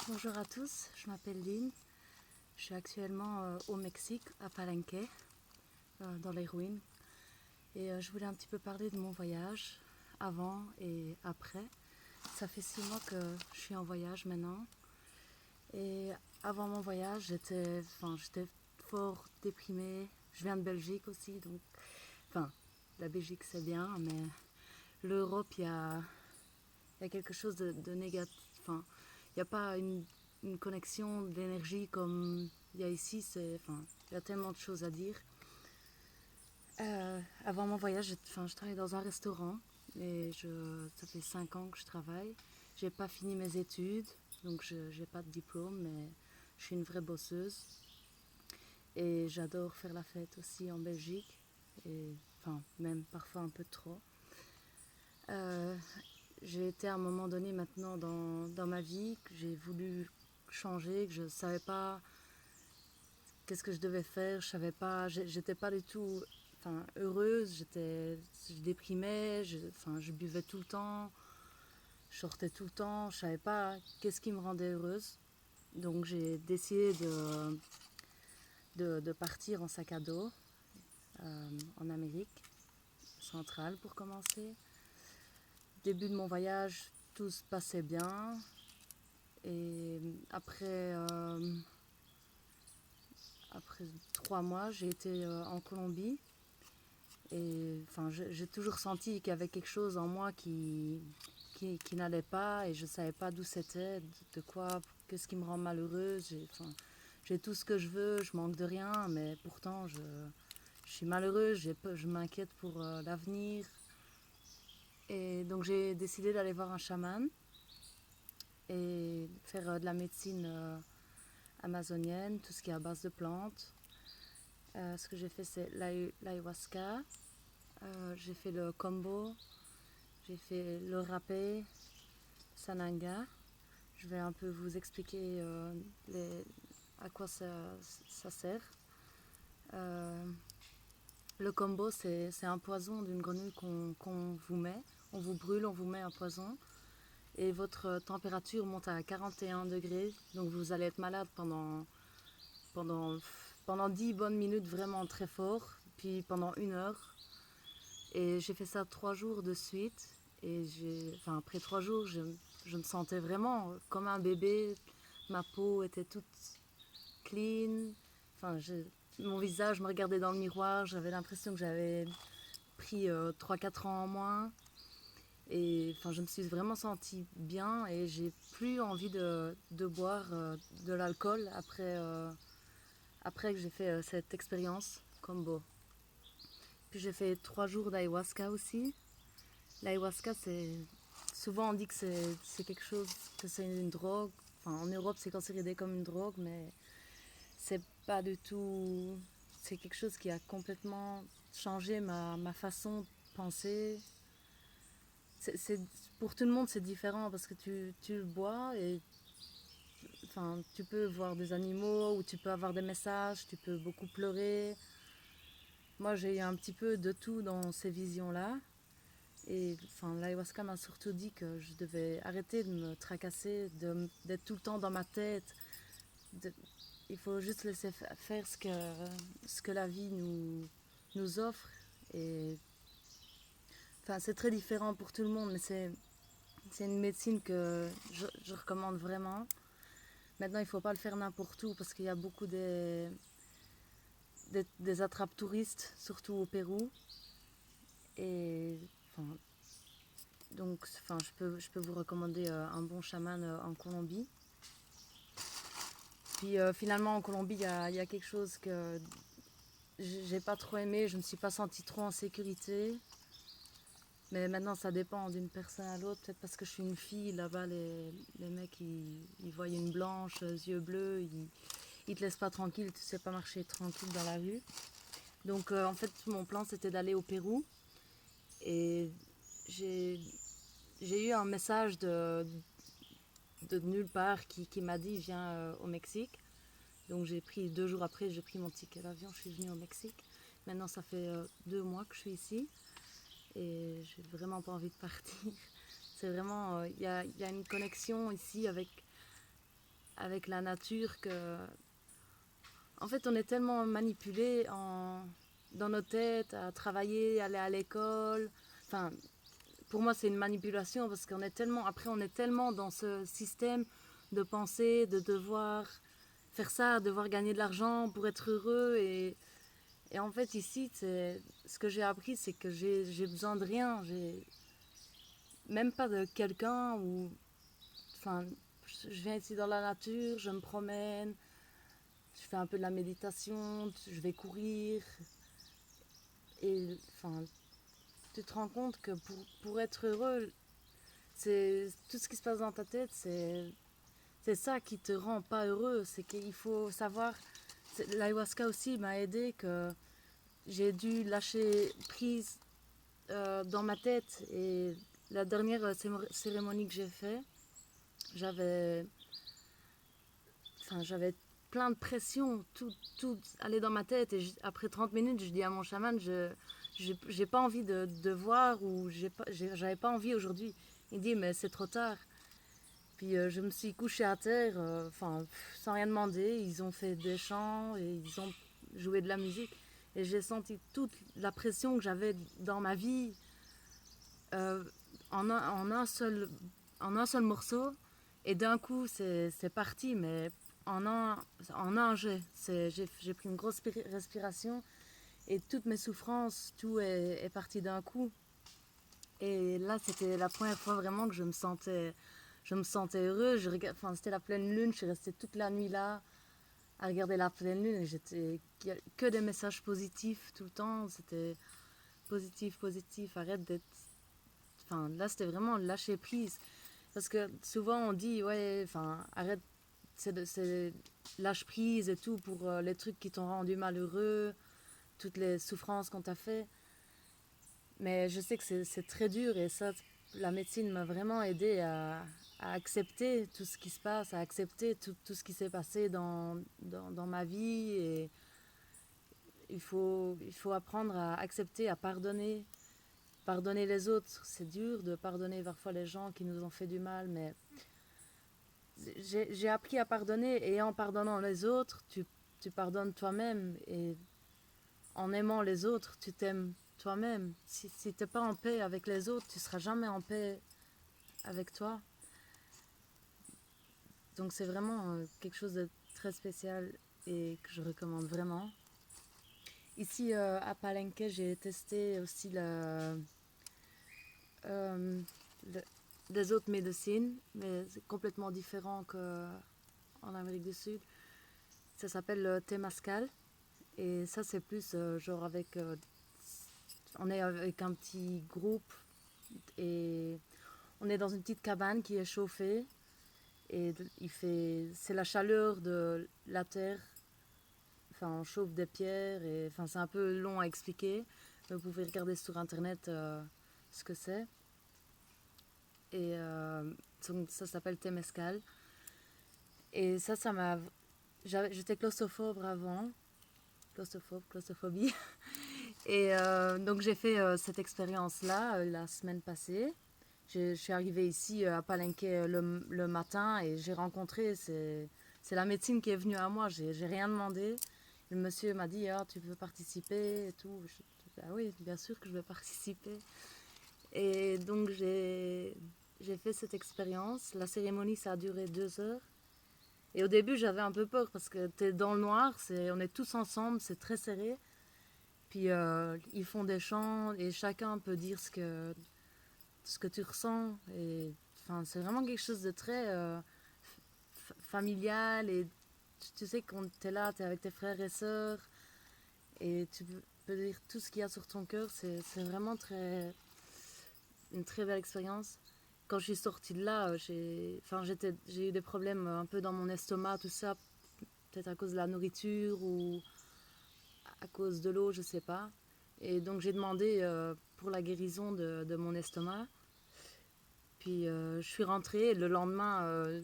Bonjour à tous, je m'appelle Lynn. Je suis actuellement au Mexique, à Palenque, dans les ruines. Et je voulais un petit peu parler de mon voyage, avant et après. Ça fait 6 mois que je suis en voyage maintenant. Et avant mon voyage, j'étais fort déprimée. Je viens de Belgique aussi, donc... Enfin, la Belgique c'est bien, mais l'Europe, il y a quelque chose de négatif. Enfin, il n'y a pas une connexion d'énergie comme il y a ici. Il y a tellement de choses à dire. Avant mon voyage, je travaillais dans un restaurant et ça fait 5 ans que je travaille. J'ai pas fini mes études, donc je n'ai pas de diplôme, mais je suis une vraie bosseuse. Et j'adore faire la fête aussi en Belgique, et même parfois un peu trop. Euh, j'ai été à un moment donné maintenant dans ma vie que j'ai voulu changer, que je ne savais pas qu'est-ce que je devais faire, je savais pas, j'étais pas du tout heureuse, je déprimais, je buvais tout le temps, je sortais tout le temps, je savais pas qu'est-ce qui me rendait heureuse. Donc j'ai décidé de partir en sac à dos en Amérique centrale pour commencer. Début de mon voyage, tout se passait bien. Et après 3 mois, j'ai été en Colombie. Et j'ai toujours senti qu'il y avait quelque chose en moi qui n'allait pas et je ne savais pas d'où c'était, de quoi, qu'est-ce qui me rend malheureuse. J'ai tout ce que je veux, je manque de rien, mais pourtant je suis malheureuse, je m'inquiète pour l'avenir. Et donc j'ai décidé d'aller voir un chaman et faire de la médecine amazonienne, tout ce qui est à base de plantes. Ce que j'ai fait, c'est l'ayahuasca. J'ai fait le combo, j'ai fait le rapé, sananga. Je vais un peu vous expliquer à quoi ça sert. Euh, le combo, c'est un poison d'une grenouille qu'on vous met. On vous brûle, on vous met un poison. Et votre température monte à 41 degrés. Donc vous allez être malade pendant, pendant 10 bonnes minutes vraiment très fort. Puis pendant 1 heure. Et j'ai fait ça 3 jours de suite. Et après 3 jours, je me sentais vraiment comme un bébé. Ma peau était toute clean. Mon visage me regardait dans le miroir. J'avais l'impression que j'avais pris 3-4 ans en moins. Et je me suis vraiment sentie bien et j'ai plus envie de boire de l'alcool après que j'ai fait cette expérience combo. Puis j'ai fait 3 jours d'ayahuasca aussi. L'ayahuasca, souvent on dit que c'est quelque chose, que c'est une drogue. En Europe, c'est considéré comme une drogue, mais c'est pas du tout. C'est quelque chose qui a complètement changé ma façon de penser. Pour tout le monde, c'est différent parce que tu le bois et tu peux voir des animaux ou tu peux avoir des messages, tu peux beaucoup pleurer. Moi, j'ai eu un petit peu de tout dans ces visions-là. Et l'ayahuasca m'a surtout dit que je devais arrêter de me tracasser, d'être tout le temps dans ma tête. Il faut juste laisser faire ce que la vie nous offre. Et c'est très différent pour tout le monde, mais c'est une médecine que je recommande vraiment. Maintenant, il ne faut pas le faire n'importe où parce qu'il y a beaucoup des attrapes touristes, surtout au Pérou. Et donc, je peux vous recommander un bon chaman en Colombie. Puis finalement, en Colombie, il y a quelque chose que j'ai pas trop aimé. Je me suis pas sentie trop en sécurité. Mais maintenant, ça dépend d'une personne à l'autre. Peut-être parce que je suis une fille, là-bas, les mecs, ils voient une blanche, yeux bleus, ils te laissent pas tranquille, tu sais pas marcher tranquille dans la rue. Donc, en fait, mon plan, c'était d'aller au Pérou. Et j'ai eu un message de nulle part qui m'a dit viens au Mexique. Donc j'ai pris 2 jours après, j'ai pris mon ticket d'avion, je suis venue au Mexique. Maintenant ça fait 2 mois que je suis ici et j'ai vraiment pas envie de partir. C'est vraiment, il y a une connexion ici avec avec la nature que... En fait, on est tellement manipulé dans nos têtes, à travailler, aller à l'école. Enfin, pour moi, c'est une manipulation parce qu'on est tellement... Après, on est tellement dans ce système de pensée, de devoir faire ça, devoir gagner de l'argent pour être heureux. Et en fait, ici, ce que j'ai appris, c'est que j'ai besoin de rien. Même pas de quelqu'un ou... Enfin, je viens ici dans la nature, je me promène, je fais un peu de la méditation, je vais courir. Et enfin, tu te rends compte que pour être heureux, c'est tout ce qui se passe dans ta tête, c'est ça qui te rend pas heureux. C'est qu'il faut savoir. L'ayahuasca aussi m'a aidé que j'ai dû lâcher prise dans ma tête. Et la dernière cérémonie que j'ai fait, j'avais, j'avais plein de pression, tout allait dans ma tête. Et après 30 minutes, je dis à mon chaman, j'ai pas envie de voir ou j'avais pas envie aujourd'hui. Il dit, mais c'est trop tard. Puis je me suis couchée à terre, sans rien demander. Ils ont fait des chants et ils ont joué de la musique. Et j'ai senti toute la pression que j'avais dans ma vie euh, en un seul morceau. Et d'un coup, c'est parti, mais en un jet. J'ai pris une grosse respiration et toutes mes souffrances, tout est parti d'un coup. Et là, c'était la première fois vraiment que je me sentais heureuse. C'était la pleine lune, je suis restée toute la nuit là à regarder la pleine lune et j'étais que des messages positifs tout le temps. C'était positif, positif, arrête d'être... Enfin, là, c'était vraiment lâcher prise. Parce que souvent, on dit, ouais, arrête, c'est lâche prise et tout pour les trucs qui t'ont rendu malheureux, toutes les souffrances qu'on t'a fait. Mais je sais que c'est très dur et ça, la médecine m'a vraiment aidé à accepter tout ce qui se passe, à accepter tout ce qui s'est passé dans ma vie. Et il faut apprendre à accepter, à pardonner. Pardonner les autres, c'est dur de pardonner parfois les gens qui nous ont fait du mal, mais j'ai appris à pardonner et en pardonnant les autres, tu pardonnes toi-même et en aimant les autres, tu t'aimes toi-même. Si tu n'es pas en paix avec les autres, tu ne seras jamais en paix avec toi. Donc c'est vraiment quelque chose de très spécial et que je recommande vraiment. Ici à Palenque, j'ai testé aussi euh, le, des autres médecines, mais c'est complètement différent qu'en Amérique du Sud. Ça s'appelle le Temazcal et ça c'est plus genre avec... on est avec un petit groupe et on est dans une petite cabane qui est chauffée et c'est la chaleur de la terre. Enfin, on chauffe des pierres et c'est un peu long à expliquer. Vous pouvez regarder sur internet ce que c'est. Et donc, ça s'appelle Temazcal. Et ça m'a... J'étais claustrophobe avant. Claustrophobie. Et donc j'ai fait cette expérience-là la semaine passée. Je suis arrivée ici à Palenque le matin et j'ai rencontré, c'est la médecine qui est venue à moi, j'ai rien demandé. Le monsieur m'a dit, ah, tu veux participer et tout. Ah oui, bien sûr que je vais participer. Et donc j'ai fait cette expérience. La cérémonie, ça a duré 2 heures. Et au début, j'avais un peu peur parce que t'es dans le noir, on est tous ensemble, c'est très serré. Puis ils font des chants et chacun peut dire ce que tu ressens. Et c'est vraiment quelque chose de très familial. Et tu sais qu'on t'es là, t'es avec tes frères et sœurs. Et tu peux dire tout ce qu'il y a sur ton cœur. C'est vraiment une très belle expérience. Quand je suis sortie de là, j'ai eu des problèmes un peu dans mon estomac, tout ça. Peut-être à cause de la nourriture ou à cause de l'eau, je sais pas. Et donc j'ai demandé pour la guérison de mon estomac. Puis je suis rentrée et le lendemain,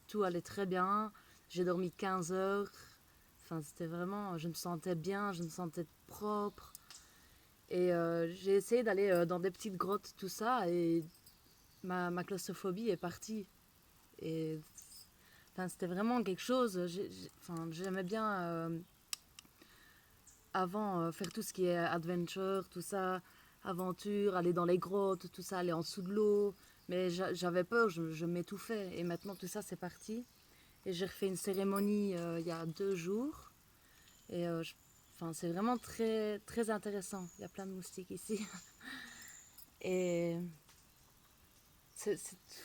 tout allait très bien. J'ai dormi 15 heures. C'était vraiment, je me sentais bien, je me sentais propre. Et j'ai essayé d'aller dans des petites grottes, tout ça, et ma claustrophobie est partie. Et Enfin, c'était vraiment quelque chose. Enfin, j'aimais bien avant faire tout ce qui est adventure, tout ça, aventure, aller dans les grottes, tout ça, aller en dessous de l'eau. Mais j'avais peur, je m'étouffais. Et maintenant, tout ça, c'est parti. Et j'ai refait une cérémonie il y a 2 jours. Et enfin, c'est vraiment très, très intéressant. Il y a plein de moustiques ici. Et il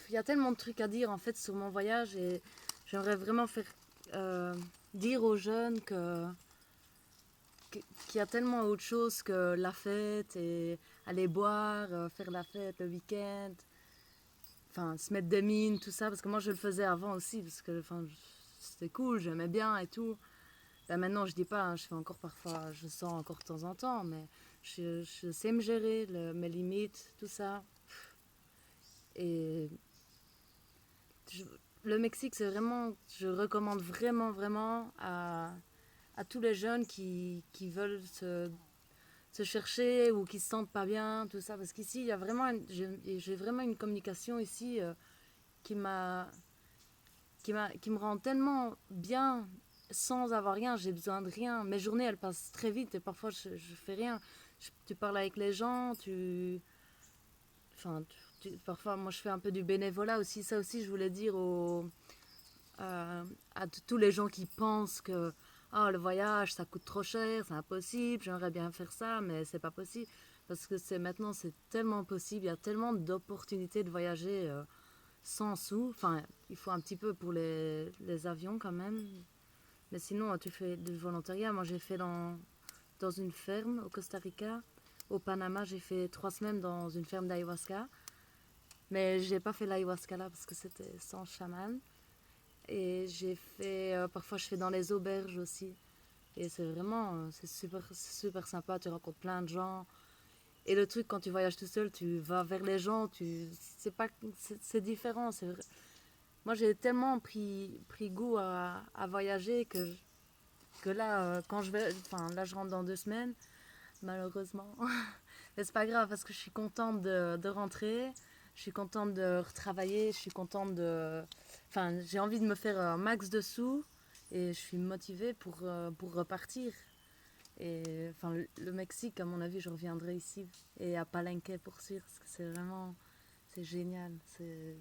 y a tellement de trucs à dire en fait sur mon voyage. Et j'aimerais vraiment faire dire aux jeunes qu'il y a tellement autre chose que la fête et aller boire, faire la fête le week-end, enfin se mettre des mines, tout ça, parce que moi je le faisais avant aussi, parce que enfin, c'était cool, j'aimais bien et tout. Ben, maintenant je dis pas, hein, je fais encore parfois, je sors encore de temps en temps, mais je sais me gérer, mes limites, tout ça. Et je- le Mexique, c'est vraiment, je recommande vraiment, vraiment à tous les jeunes qui veulent se chercher ou qui se sentent pas bien, tout ça. Parce qu'ici, il y a vraiment j'ai vraiment une communication ici qui m'a, qui me rend tellement bien sans avoir rien. J'ai besoin de rien. Mes journées, elles passent très vite et parfois, je fais rien. Tu parles avec les gens, enfin, parfois, moi, je fais un peu du bénévolat aussi. Ça aussi, je voulais dire à tous les gens qui pensent que le voyage ça coûte trop cher, c'est impossible, j'aimerais bien faire ça, mais c'est pas possible. Parce que maintenant c'est tellement possible, il y a tellement d'opportunités de voyager sans sous. Enfin, il faut un petit peu pour les avions quand même. Mais sinon, tu fais du volontariat. Moi j'ai fait dans une ferme au Costa Rica. Au Panama, j'ai fait 3 semaines dans une ferme d'ayahuasca. Mais j'ai pas fait l'ayahuasca là parce que c'était sans chaman. Et j'ai fait, parfois je fais dans les auberges aussi. Et c'est vraiment, c'est super sympa, tu rencontres plein de gens. Et le truc, quand tu voyages tout seul, tu vas vers les gens, c'est pas, c'est différent. Moi, j'ai tellement pris goût à voyager que là, quand je vais, enfin, là, je rentre dans 2 semaines, malheureusement. Mais c'est pas grave parce que je suis contente de rentrer, je suis contente de retravailler, je suis contente de. Enfin, j'ai envie de me faire un max de sous et je suis motivée pour repartir. Et enfin, le Mexique, à mon avis, je reviendrai ici et à Palenque pour sûr parce que c'est vraiment. C'est génial, c'est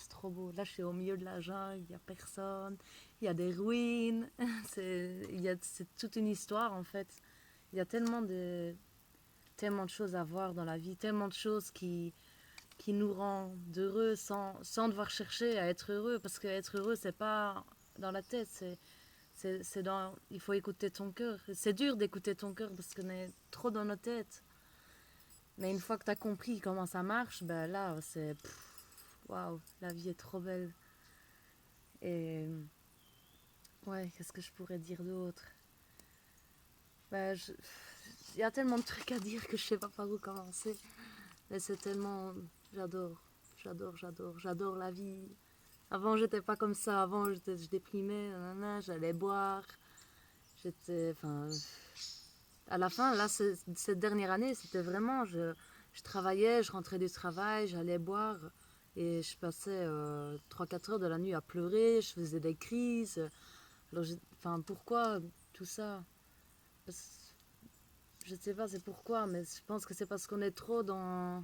trop beau. Là, je suis au milieu de la jungle, il n'y a personne, il y a des ruines, c'est toute une histoire en fait. Il y a tellement de choses à voir dans la vie, tellement de choses qui nous rendent heureux sans devoir chercher à être heureux. Parce qu'être heureux, c'est pas dans la tête, il faut écouter ton cœur. C'est dur d'écouter ton cœur parce qu'on est trop dans nos têtes. Mais une fois que tu as compris comment ça marche, ben là, c'est. Waouh, la vie est trop belle. Et. Ouais, qu'est-ce que je pourrais dire d'autre? Ben, il y a tellement de trucs à dire que je sais pas par où commencer. Mais c'est tellement. J'adore. J'adore la vie. Avant, j'étais pas comme ça. Avant, je déprimais. Nanana, j'allais boire. J'étais. Enfin. À la fin, là, cette dernière année, c'était vraiment. Je travaillais, je rentrais du travail, j'allais boire. Et je passais 3-4 heures de la nuit à pleurer. Je faisais des crises. Alors, enfin, pourquoi tout ça? Parce- je sais pas c'est pourquoi, mais je pense que c'est parce qu'on est trop dans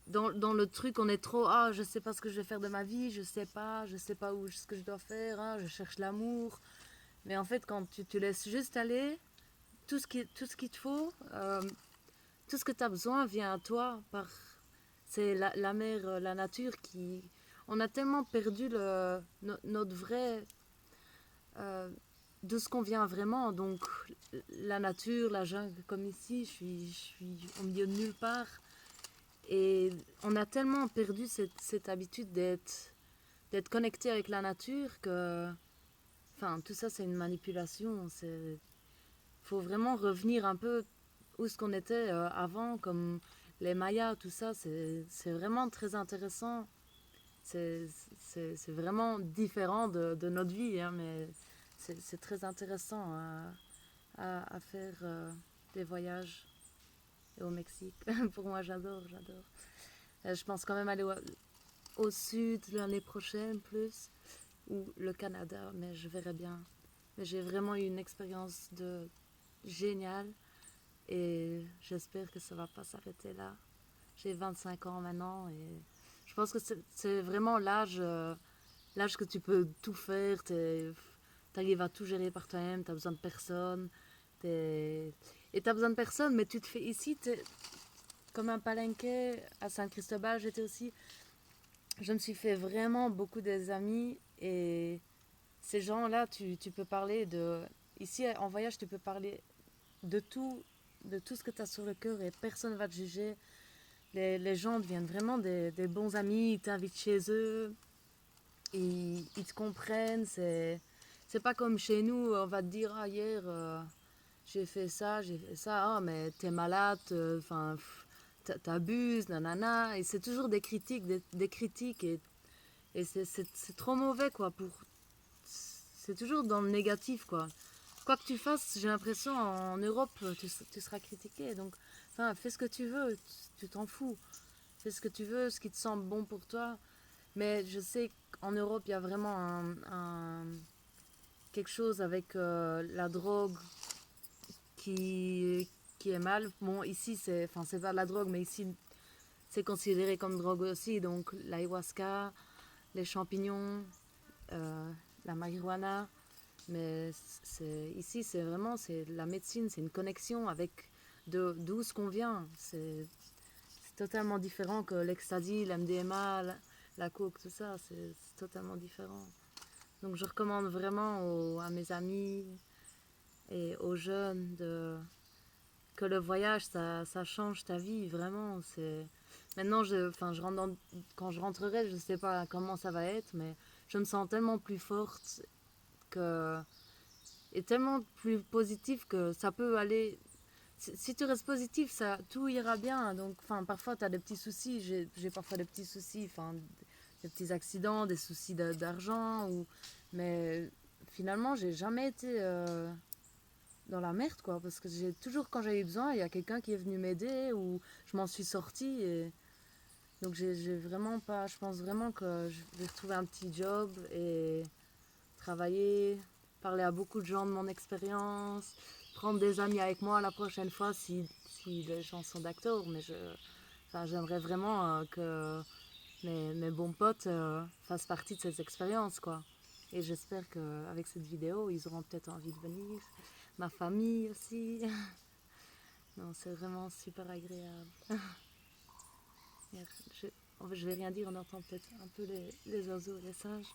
le truc, on est trop, je sais pas ce que je vais faire de ma vie, je sais pas où, ce que je dois faire, je cherche l'amour. Mais en fait, quand tu te laisses juste aller, tout ce qu'il te faut, tout ce que tu as besoin vient à toi. C'est la mer, la nature qui. On a tellement perdu notre vrai. euh, de ce qu'on vient vraiment. Donc, la nature, la jungle, comme ici, je suis au milieu de nulle part. Et on a tellement perdu cette habitude d'être connecté avec la nature que. Enfin, tout ça, c'est une manipulation. Il faut vraiment revenir un peu où ce qu'on était avant, comme les Mayas, tout ça. C'est vraiment très intéressant. C'est c'est vraiment différent de notre vie, hein, mais c'est très intéressant à faire des voyages au Mexique. Pour moi, j'adore. Je pense quand même aller au sud l'année prochaine plus, ou le Canada, mais je verrai bien. Mais j'ai vraiment eu une expérience géniale et j'espère que ça va pas s'arrêter là. J'ai 25 ans maintenant et je pense que c'est vraiment l'âge que tu peux tout faire, t'arrives à tout gérer par toi-même, t'as besoin de personne. Et t'as besoin de personne, mais tu te fais ici, comme un palenquet à Saint-Cristobal, j'étais aussi. Je me suis fait vraiment beaucoup d'amis et ces gens-là, tu peux parler de. Ici, en voyage, tu peux parler de tout, de tout ce que tu as sur le cœur et personne ne va te juger. Les gens deviennent vraiment des bons amis, ils t'invitent chez eux, ils te comprennent. C'est pas comme chez nous, on va te dire, ah, hier, j'ai fait ça, ah, mais t'es malade, enfin, t'abuses, nanana. Et c'est toujours des critiques, des critiques, et c'est trop mauvais, quoi. C'est toujours dans le négatif, quoi. Quoi que tu fasses, j'ai l'impression, en Europe, tu seras critiqué. Donc, enfin, fais ce que tu veux, tu t'en fous. Fais ce que tu veux, ce qui te semble bon pour toi. Mais je sais qu'en Europe, il y a vraiment quelque chose avec la drogue qui, qui est mal. Bon, ici, c'est pas de la drogue, mais ici, c'est considéré comme drogue aussi. Donc, l'ayahuasca, les champignons, euh, la marijuana. Mais ici, c'est vraiment la médecine, c'est une connexion avec d'où ce qu'on vient. C'est totalement différent que l'ecstasy, l'MDMA, la coke, tout ça. C'est totalement différent. Donc, je recommande vraiment à mes amis et aux jeunes que le voyage, ça change ta vie, vraiment. Maintenant, quand je rentrerai, je ne sais pas comment ça va être, mais je me sens tellement plus forte que, et tellement plus positive que ça peut aller. Si tu restes positif, tout ira bien. Donc, parfois, tu as des petits soucis. J'ai parfois des petits soucis, des petits accidents, des soucis d'argent. Mais finalement, j'ai jamais été dans la merde, quoi, parce que j'ai toujours, quand j'ai eu besoin, il y a quelqu'un qui est venu m'aider ou je m'en suis sortie. Donc j'ai vraiment pas, je pense vraiment que je vais retrouver un petit job et travailler, parler à beaucoup de gens de mon expérience, prendre des amis avec moi la prochaine fois si les gens sont d'accord. Mais j'aimerais vraiment que mes bons potes fassent partie de ces expériences, quoi. Et j'espère qu'avec cette vidéo, ils auront peut-être envie de venir. Ma famille aussi. Non, c'est vraiment super agréable. Je, En fait, je vais rien dire, on entend peut-être un peu les oiseaux et les singes.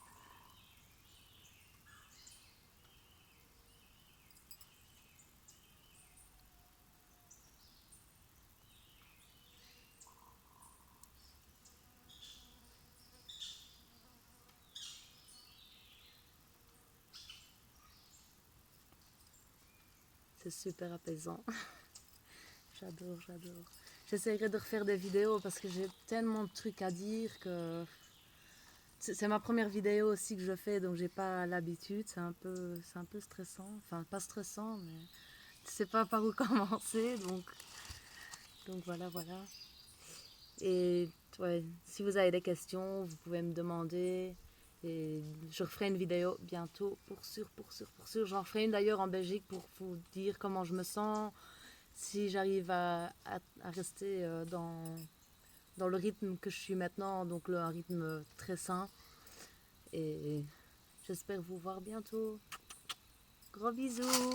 C'est super apaisant. J'adore, j'adore. J'essaierai de refaire des vidéos parce que j'ai tellement de trucs à dire que c'est ma première vidéo aussi que je fais, donc j'ai pas l'habitude. C'est un peu stressant. Enfin, pas stressant, mais tu sais pas par où commencer, donc voilà, voilà. Et ouais, si vous avez des questions, vous pouvez me demander. Et je referai une vidéo bientôt, pour sûr, pour sûr, pour sûr. J'en ferai une d'ailleurs en Belgique pour vous dire comment je me sens, si j'arrive à rester dans le rythme que je suis maintenant, donc un rythme très sain. Et j'espère vous voir bientôt. Gros bisous.